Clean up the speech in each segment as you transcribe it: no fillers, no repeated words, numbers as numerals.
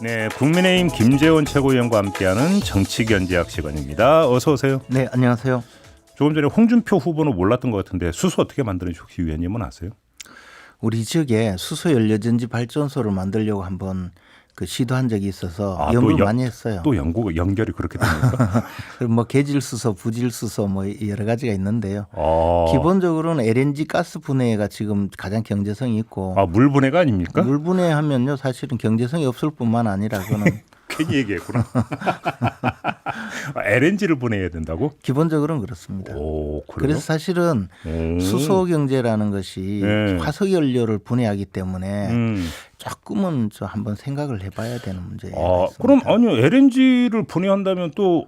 네, 국민의힘 김재원 최고위원과 함께하는 정치견제학 시간입니다. 어서 오세요. 네, 안녕하세요. 조금 전에 홍준표 후보는 몰랐던 것 같은데 수소 어떻게 만드는지 혹시 위원님은 아세요? 우리 지역에 수소 연료전지 발전소를 만들려고 한번 시도한 적이 있어서 또 연구를 많이 했어요. 또 연결이 그렇게 됩니까? 뭐 계질수소, 부질수소 뭐 여러 가지가 있는데요. 아, 기본적으로는 LNG 가스 분해가 지금 가장 경제성이 있고 물 분해가 아닙니까? 물 분해하면요 사실은 경제성이 없을 뿐만 아니라 그거는 괜히 얘기했구나. LNG를 분해해야 된다고? 기본적으로는 그렇습니다. 오, 그래요? 그래서 사실은 수소 경제라는 것이 네. 화석 연료를 분해하기 때문에 조금은 한번 생각을 해봐야 되는 문제예요. 그럼 아니요, LNG를 분해한다면 또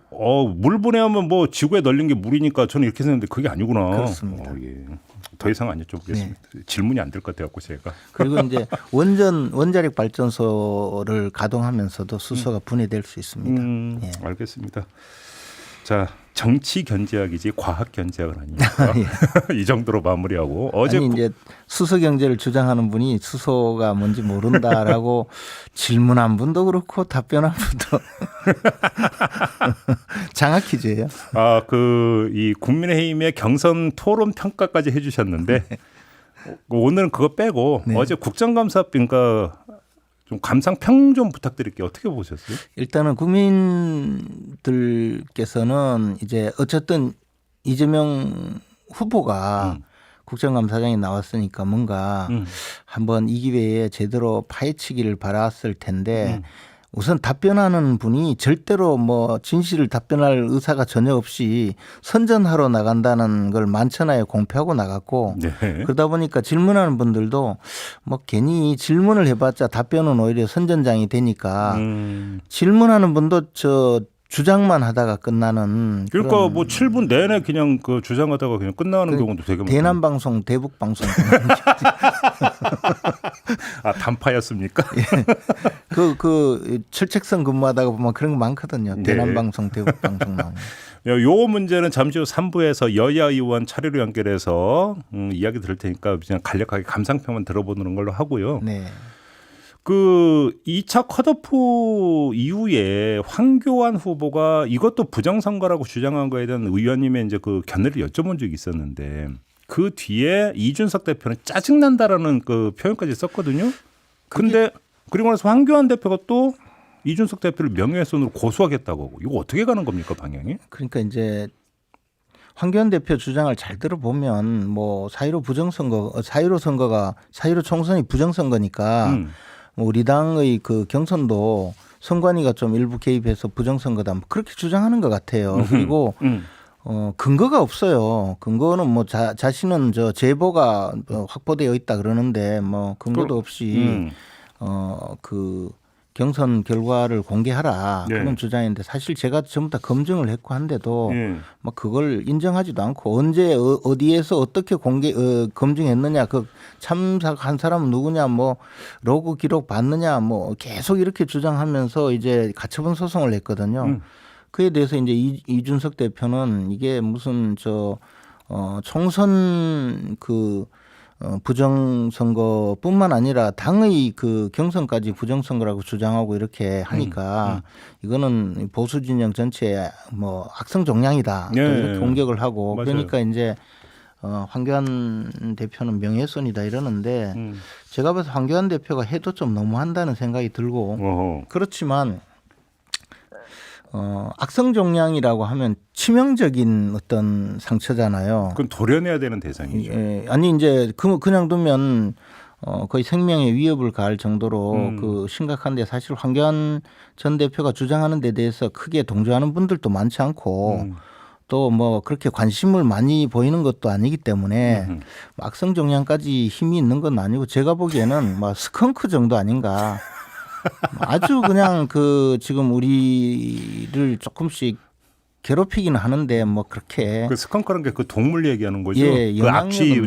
물 분해하면 뭐 지구에 널린 게 물이니까 저는 이렇게 생각했는데 그게 아니구나. 그렇습니다. 예. 더 이상 안 여쭤보겠습니다. 질문이 안 될 것 같아요, 제가. 그리고 이제 원자력 발전소를 가동하면서도 수소가 분해될 수 있습니다. 예. 알겠습니다. 자, 정치 견제학이지 과학 견제학은 아닙니까? 이 정도로 마무리하고 아니 이제 수소 경제를 주장하는 분이 수소가 뭔지 모른다라고 질문한 분도 그렇고 답변한 분도 장학 퀴즈예요. 이 국민의힘의 경선 토론 평가까지 해주셨는데 오늘은 그거 빼고 네. 어제 국정감사인가 좀 감상평 좀 부탁드릴게요. 어떻게 보셨어요? 일단은 국민들께서는 이제 어쨌든 이재명 후보가 국정감사장에 나왔으니까 뭔가 한번 이 기회에 제대로 파헤치기를 바랐을 텐데 우선 답변하는 분이 절대로 뭐 진실을 답변할 의사가 전혀 없이 선전하러 나간다는 걸 만천하에 공표하고 나갔고 네. 그러다 보니까 질문하는 분들도 뭐 괜히 질문을 해봤자 답변은 오히려 선전장이 되니까 질문하는 분도 주장만 하다가 끝나는 그러니까 뭐 7분 내내 그냥 그 주장하다가 그냥 끝나는 경우도 되게 많아요. 대남 방송, 대북 방송 단파였습니까? 철책선 근무하다가 보면 그런 거 많거든요. 네. 대남 방송, 대북 방송 나오는. 요 문제는 잠시 후 3부에서 여야 의원 차례로 연결해서 이야기 들을 테니까 그냥 간략하게 감상평만 들어보는 걸로 하고요. 네. 그 2차 컷오프 이후에 황교안 후보가 이것도 부정선거라고 주장한 거에 대한 의원님의 이제 그 견해를 여쭤본 적이 있었는데 그 뒤에 이준석 대표는 짜증난다라는 그 표현까지 썼거든요. 근데 그리고 나서 황교안 대표가 또 이준석 대표를 명예훼손으로 고소하겠다고 하고 이거 어떻게 가는 겁니까 방향이? 그러니까 이제 황교안 대표 주장을 잘 들어보면 뭐 4.15 총선이 부정선거니까 뭐 우리 당의 그 경선도 선관위가 좀 일부 개입해서 부정선거다 뭐 그렇게 주장하는 것 같아요. 그리고 근거가 없어요. 근거는 뭐 자신은 제보가 확보되어 있다 그러는데 뭐 근거도 없이 그 경선 결과를 공개하라 그런 주장인데 사실 제가 전부 다 검증을 했고 한데도 막 그걸 인정하지도 않고 언제 어디에서 어떻게 검증했느냐 그 참석한 사람은 누구냐 뭐 로그 기록 봤느냐 뭐 계속 이렇게 주장하면서 이제 가처분 소송을 냈거든요. 그에 대해서 이제 이준석 대표는 이게 무슨 총선 부정선거뿐만 아니라 당의 그 경선까지 부정선거라고 주장하고 이렇게 하니까 이거는 보수 진영 전체에 뭐 악성 종량이다 이렇게 공격을 하고 맞아요. 그러니까 이제 황교안 대표는 명예훼손이다 이러는데 제가 봐서 황교안 대표가 해도 좀 너무한다는 생각이 들고 그렇지만 악성 종량이라고 하면 치명적인 어떤 상처잖아요. 그건 도려내야 되는 대상이죠. 아니 이제 그냥 두면 거의 생명에 위협을 가할 정도로 그 심각한데 사실 황교안 전 대표가 주장하는 데 대해서 크게 동조하는 분들도 많지 않고 또 뭐 그렇게 관심을 많이 보이는 것도 아니기 때문에 악성 종양까지 힘이 있는 건 아니고 제가 보기에는 뭐 스컹크 정도 아닌가. 아주 그냥 지금 우리를 조금씩 괴롭히기는 하는데 뭐 그렇게 그 스컹크라는 게 그 동물 얘기하는 거죠. 예, 그 악취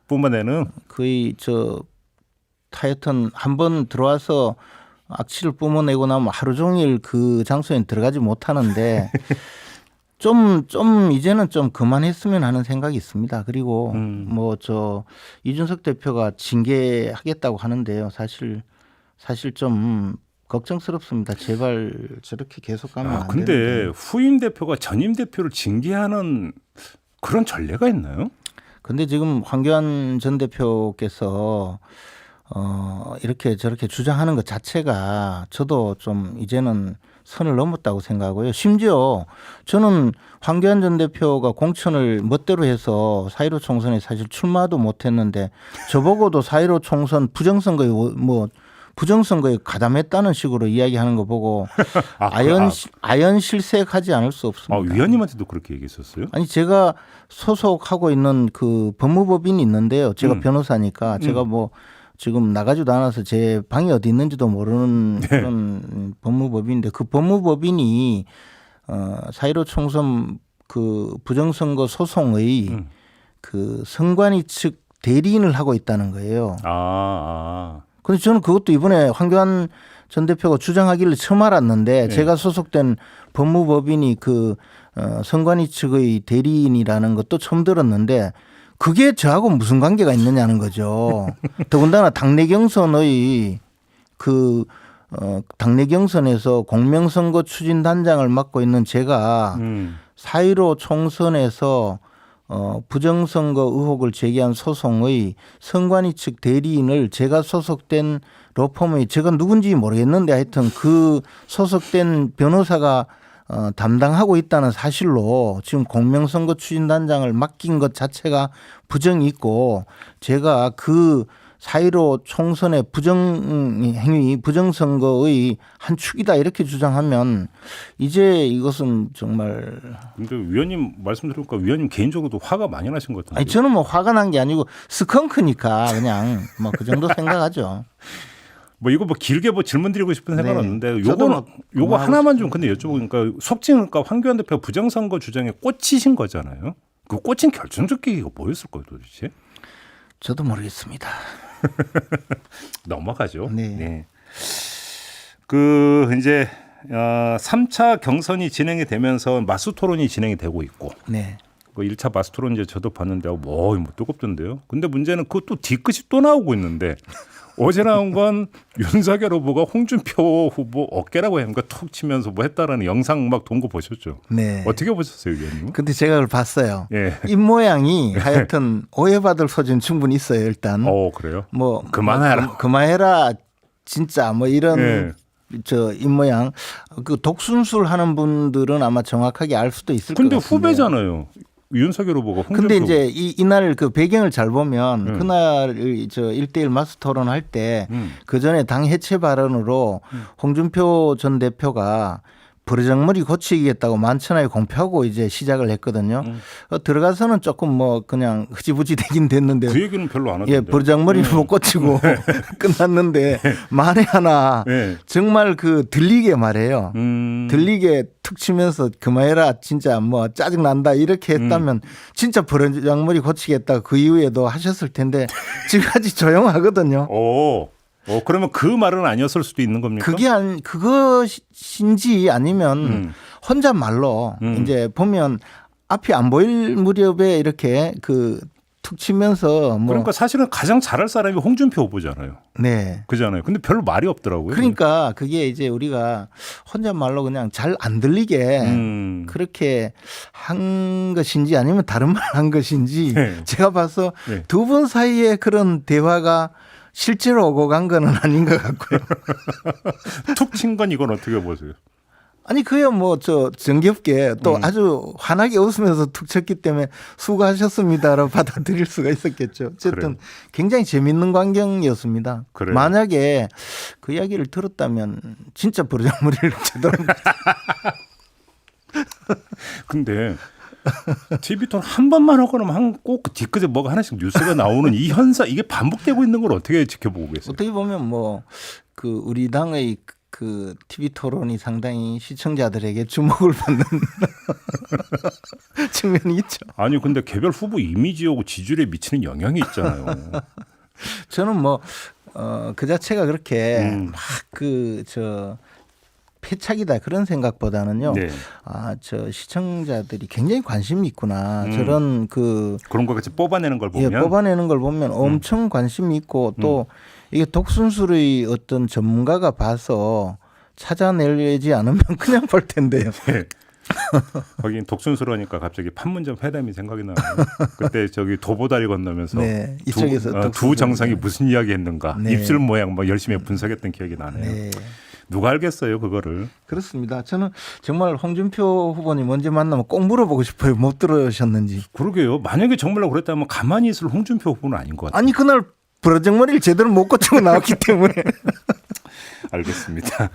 뿜어내는 거의 하여튼 한번 들어와서 악취를 뿜어내고 나면 하루 종일 그 장소에 들어가지 못하는데 좀 이제는 좀 그만했으면 하는 생각이 있습니다. 그리고 뭐 이준석 대표가 징계하겠다고 하는데요. 사실 좀 걱정스럽습니다. 제발 저렇게 계속 가면 안 근데 되는데. 후임 대표가 전임 대표를 징계하는 그런 전례가 있나요? 근데 지금 황교안 전 대표께서 이렇게 저렇게 주장하는 것 자체가 저도 좀 이제는 선을 넘었다고 생각하고요. 심지어 저는 황교안 전 대표가 공천을 멋대로 해서 4.15 총선에 사실 출마도 못했는데 저보고도 4.15 총선 부정선거에 가담했다는 식으로 이야기하는 거 보고 아연실색하지 않을 수 없습니다. 위원님한테도 그렇게 얘기했었어요? 아니 제가 소속하고 있는 그 법무법인이 있는데요. 제가 변호사니까 제가 뭐 지금 나가지도 않아서 제 방이 어디 있는지도 모르는 그런 법무법인인데 그 법무법인이 4.15 총선 그 부정선거 소송의 그 선관위 측 대리인을 하고 있다는 거예요. 그래서 저는 그것도 이번에 황교안 전 대표가 주장하기를 처음 알았는데 제가 소속된 법무법인이 그 선관위 측의 대리인이라는 것도 처음 들었는데 그게 저하고 무슨 관계가 있느냐는 거죠. 더군다나 당내 경선의 당내 경선에서 공명선거 추진단장을 맡고 있는 제가 4.15 총선에서 부정선거 의혹을 제기한 소송의 선관위 측 대리인을 제가 소속된 로펌의 제가 누군지 모르겠는데 하여튼 그 소속된 변호사가 담당하고 있다는 사실로 지금 공명선거 추진단장을 맡긴 것 자체가 부정이 있고 제가 그 4.15 총선의 부정행위, 부정선거의 한 축이다 이렇게 주장하면 이제 이것은 정말. 근데 위원님 말씀 들으니까 위원님 개인적으로도 화가 많이 나신 것 같은데. 아니 저는 뭐 화가 난 게 아니고 스컹크니까 그냥 뭐 그 정도 생각하죠. 뭐 이거 뭐 길게 뭐 질문 드리고 싶은 생각은 없는데 저도 요거 하나만 좀 근데 여쭤보니까 속칭니까 황교안 대표 부정선거 주장에 꽂히신 거잖아요. 그 꽂힌 결정적 계기가 뭐였을 거예요 도대체? 저도 모르겠습니다. 넘어가죠. 네. 그 이제 3차 경선이 진행이 되면서 마수 토론이 진행이 되고 있고. 네. 그 1차 마수 토론 이제 저도 봤는데 뭐 뜨겁던데요. 근데 문제는 그것도 뒤끝이 또 나오고 있는데 어제 나온 건 윤석열 후보가 홍준표 후보 어깨라고 합니까? 툭 치면서 뭐 했다라는 영상 막 돈 거 보셨죠? 네. 어떻게 보셨어요, 위원님? 근데 제가 그걸 봤어요. 예. 입 모양이 하여튼 오해받을 소지는 충분히 있어요. 일단. 그래요? 뭐 그만해라. 그만해라. 진짜 뭐 이런 예. 저 입 모양 그 독순술 하는 분들은 아마 정확하게 알 수도 있을 것 근데 같은데. 후배잖아요. 윤석열 후보가 홍준표. 근데 이제 이날 그 배경을 잘 보면 그날 저 1대1 마스 토론할 때 그 전에 당 해체 발언으로 홍준표 전 대표가 버르장머리 고치겠다고 만천하에 공표하고 이제 시작을 했거든요. 들어가서는 조금 뭐 그냥 흐지부지 되긴 됐는데 그 얘기는 별로 안 하던데. 예, 버르장머리를 못 고치고 끝났는데 만에 하나 정말 그 들리게 말해요. 들리게 툭 치면서 그만해라 진짜 뭐 짜증 난다 이렇게 했다면 진짜 버르장머리 고치겠다 그 이후에도 하셨을 텐데 지금까지 조용하거든요. 그러면 그 말은 아니었을 수도 있는 겁니까? 그것인지 아니면 혼잣말로 이제 보면 앞이 안 보일 무렵에 이렇게 그 툭 치면서 뭐 그러니까 사실은 가장 잘할 사람이 홍준표 후보잖아요. 네. 그잖아요. 근데 별로 말이 없더라고요. 그러니까 그게 이제 우리가 혼잣말로 그냥 잘 안 들리게 그렇게 한 것인지 아니면 다른 말 한 것인지 제가 봐서 두 분 사이에 그런 대화가 실제로 오고 간 거는 아닌 것 같고요. 툭 친 건 이건 어떻게 보세요? 아니 그야 뭐 저 정겹게 또 아주 환하게 웃으면서 툭 쳤기 때문에 수고하셨습니다라고 받아들일 수가 있었겠죠. 어쨌든 그래요. 굉장히 재밌는 광경이었습니다. 그래요. 만약에 그 이야기를 들었다면 진짜 버르장머리를 제대로 근데 TV톤 한 번만 하고 나면 꼭 그 뒤끝에 뭐가 하나씩 뉴스가 나오는 이 현상 이게 반복되고 있는 걸 어떻게 지켜보고 계세요? 어떻게 보면 뭐 그 우리 당의 그 TV 토론이 상당히 시청자들에게 주목을 받는 측면이 있죠. 아니 근데 개별 후보 이미지하고 지지율에 미치는 영향이 있잖아요. 저는 뭐 그 자체가 그렇게 막 그 저 패착이다 그런 생각보다는요. 네. 저 시청자들이 굉장히 관심이 있구나. 저런 그런 거 같이 뽑아내는 걸 보면 뽑아내는 걸 보면 엄청 관심이 있고 또 이게 독순술의 어떤 전문가가 봐서 찾아내지 않으면 그냥 볼 텐데요. 네. 거긴 독순수로니까 갑자기 판문점 회담이 생각이 나요. 그때 저기 도보다리 건너면서 네, 이쪽에서 두 정상이 무슨 이야기했는가 네. 입술 모양 막 열심히 분석했던 기억이 나네요. 네. 누가 알겠어요 그거를. 그렇습니다. 저는 정말 홍준표 후보님 언제 만나면 꼭 물어보고 싶어요. 못 들으셨는지. 그러게요. 만약에 정말로 그랬다면 가만히 있을 홍준표 후보는 아닌 것 같아요. 아니 그날 버르장머리를 제대로 못 고치고 나왔기 때문에. 알겠습니다.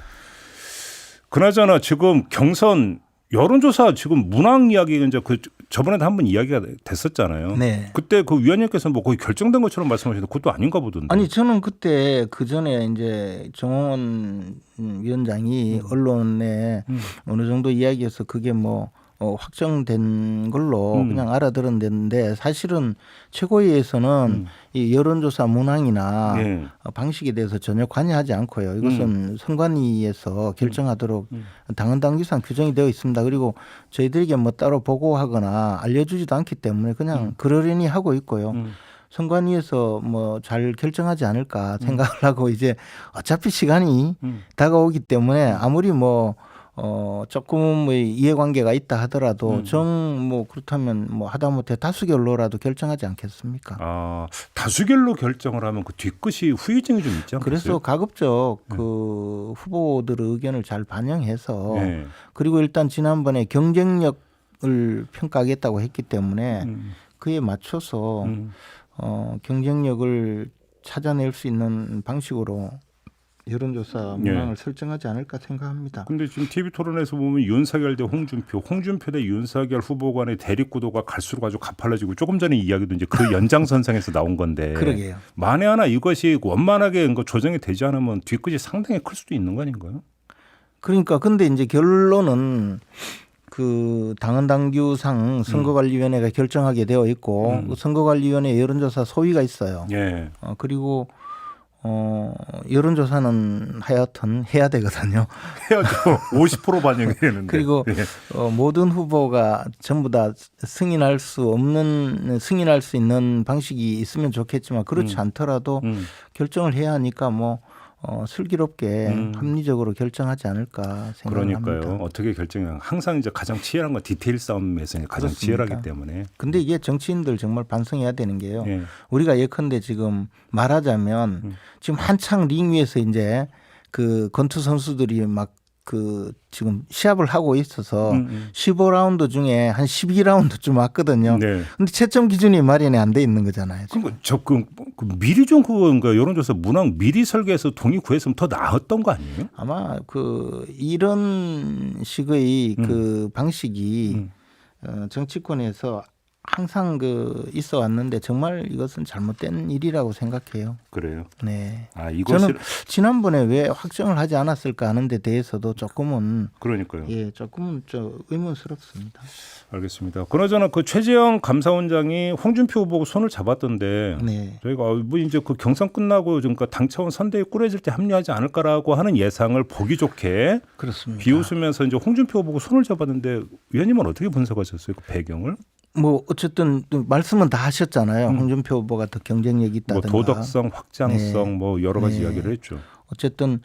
그나저나 지금 경선 여론조사 지금 문항 이야기가 이제 그 저번에도 한번 이야기가 됐었잖아요. 네. 그때 그 위원님께서 뭐 거의 결정된 것처럼 말씀하시는데 그것도 아닌가 보던데. 아니 저는 그때 그 전에 이제 정홍원 위원장이 언론에 어느 정도 이야기해서 그게 뭐 확정된 걸로 그냥 알아들었는데 사실은 최고위에서는 이 여론조사 문항이나 네. 방식에 대해서 전혀 관여하지 않고요. 이것은 선관위에서 결정하도록 당헌 당규상 규정이 되어 있습니다. 그리고 저희들에게 뭐 따로 보고하거나 알려주지도 않기 때문에 그냥 그러려니 하고 있고요. 선관위에서 뭐 잘 결정하지 않을까 생각을 하고 이제 어차피 시간이 다가오기 때문에 아무리 뭐 조금의 이해관계가 있다 하더라도 뭐 그렇다면 뭐 하다못해 다수결로라도 결정하지 않겠습니까? 아, 다수결로 결정을 하면 그 뒤끝이 후유증이 좀 있지 않겠어요? 그래서 가급적 그 후보들의 의견을 잘 반영해서 네. 그리고 일단 지난번에 경쟁력을 평가하겠다고 했기 때문에 그에 맞춰서 경쟁력을 찾아낼 수 있는 방식으로 여론조사 문항을 설정하지 않을까 생각합니다. 근데 지금 TV 토론에서 보면 윤석열 대 홍준표, 홍준표 대 윤석열 후보 간의 대립 구도가 갈수록 아주 가팔라지고 조금 전에 이야기도 이제 그 연장선상에서 나온 건데. 그러게요. 만에 하나 이것이 원만하게 조정이 되지 않으면 뒤끝이 상당히 클 수도 있는 거 아닌가요? 그러니까 근데 이제 결론은 그 당헌 당규상 선거관리위원회가 결정하게 되어 있고 그 선거관리위원회 여론조사 소위가 있어요. 예. 그리고 여론조사는 하여튼 해야 되거든요. 해야죠. 50% 반영이 되는데. 그리고 모든 후보가 전부 다 승인할 수 있는 방식이 있으면 좋겠지만 그렇지 않더라도 결정을 해야 하니까 뭐 슬기롭게 합리적으로 결정하지 않을까 생각합니다. 그러니까요. 어떻게 결정해요? 항상 이제 가장 치열한 건 디테일 싸움에서 가장 그렇습니까? 치열하기 때문에. 근데 이게 정치인들 정말 반성해야 되는 게요. 예. 우리가 예컨대 지금 말하자면 지금 한창 링 위에서 이제 그 권투 선수들이 막 그 지금 시합을 하고 있어서 15라운드 중에 한 12라운드쯤 왔거든요. 네. 근데 채점 기준이 마련이 안 돼 있는 거잖아요. 그럼 미리 좀 그건가 여론조사 문항 미리 설계해서 동의 구했으면 더 나았던 거 아니에요? 아마 그 이런 식의 그 방식이 정치권에서 항상 그 있어 왔는데 정말 이것은 잘못된 일이라고 생각해요. 그래요. 네. 아 이것을 저는 지난번에 왜 확정을 하지 않았을까 하는 데 대해서도 조금은 그러니까요. 조금은 의문스럽습니다. 알겠습니다. 그나저나 그 최재형 감사원장이 홍준표 후보고 손을 잡았던데 네. 저희가 뭐 이제 그 경선 끝나고 그러니까 당 차원 선대위 꾸려질 때 합류하지 않을까라고 하는 예상을 보기 좋게 그렇습니다. 비웃으면서 이제 홍준표 후보고 손을 잡았는데 위원님은 어떻게 분석하셨어요? 그 배경을? 뭐 어쨌든 말씀은 다 하셨잖아요. 홍준표 후보가 더 경쟁력이 뭐 있다든가. 도덕성, 확장성 뭐 여러 가지 이야기를 했죠. 어쨌든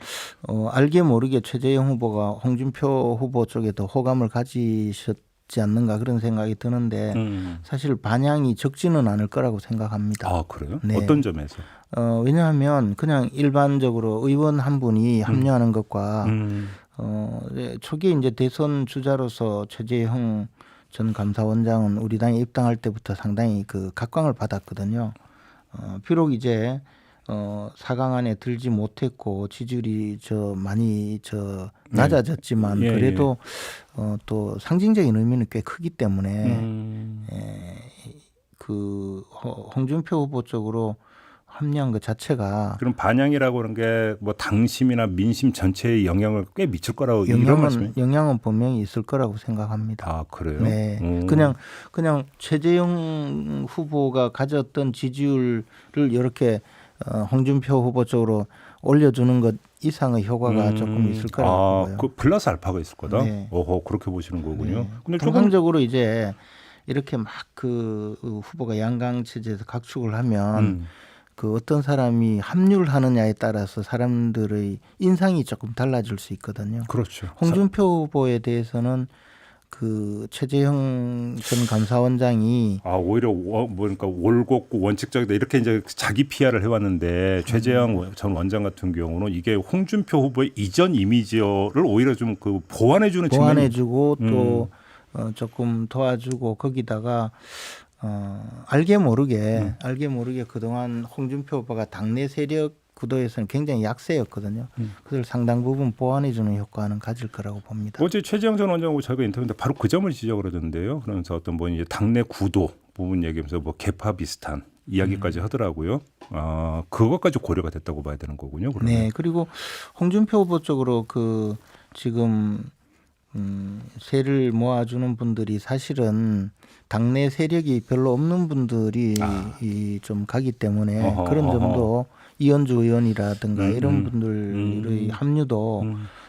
알게 모르게 최재형 후보가 홍준표 후보 쪽에 더 호감을 가지셨지 않는가 그런 생각이 드는데 사실 반향이 적지는 않을 거라고 생각합니다. 아 그래요? 네. 어떤 점에서? 왜냐하면 그냥 일반적으로 의원 한 분이 합류하는 것과 초기에 이제 대선 주자로서 최재형 전 감사원장은 우리 당에 입당할 때부터 상당히 그 각광을 받았거든요. 비록 이제 4강 안에 들지 못했고 지지율이 많이 낮아졌지만 그래도 또 상징적인 의미는 꽤 크기 때문에 그 홍준표 후보 쪽으로 합리한 것 자체가 그럼 반향이라고 하는 게 뭐 당심이나 민심 전체에 영향을 꽤 미칠 거라고 이런 말씀이에요? 영향은 분명히 있을 거라고 생각합니다. 아 그래요? 네, 그냥 최재형 후보가 가졌던 지지율을 이렇게 홍준표 후보 쪽으로 올려주는 것 이상의 효과가 조금 있을 거라고 보고요. 그 플러스 알파가 있을 거다. 네. 오호 그렇게 보시는 거군요. 네. 근데 통상적으로 이제 이렇게 막 그 후보가 양강 체제에서 각축을 하면 그 어떤 사람이 합류를 하느냐에 따라서 사람들의 인상이 조금 달라질 수 있거든요. 그렇죠. 홍준표 후보에 대해서는 그 최재형 전 감사원장이 오히려 그러니까 올곧고 원칙적이다 이렇게 이제 자기 PR을 해왔는데 최재형 전 원장 같은 경우는 이게 홍준표 후보의 이전 이미지를 오히려 좀 그 보완해주는 측면이 보완해주고 또 조금 도와주고 거기다가 알게 모르게 그동안 홍준표 후보가 당내 세력 구도에서는 굉장히 약세였거든요. 그걸 상당 부분 보완해주는 효과는 가질 거라고 봅니다. 어제 최재형 전 원장하고 저희가 인터뷰인데 바로 그 점을 지적을 하던데요. 그러면서 어떤 뭐 이제 당내 구도 부분 얘기하면서 뭐 개파 비슷한 이야기까지 하더라고요. 그것까지 고려가 됐다고 봐야 되는 거군요. 그러면. 네, 그리고 홍준표 후보 쪽으로 그 지금 세를 모아주는 분들이 사실은 당내 세력이 별로 없는 분들이 좀 가기 때문에 그런 점도 이현주 의원이라든가 이런 분들의 합류도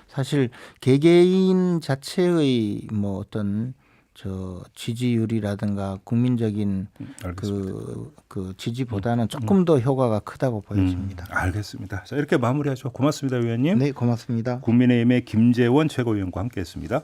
사실 개개인 자체의 뭐 어떤 저 지지율이라든가 국민적인 그 지지보다는 조금 더 효과가 크다고 보여집니다. 알겠습니다. 자, 이렇게 마무리하죠. 고맙습니다, 의원님. 네, 고맙습니다. 국민의힘의 김재원 최고위원과 함께했습니다.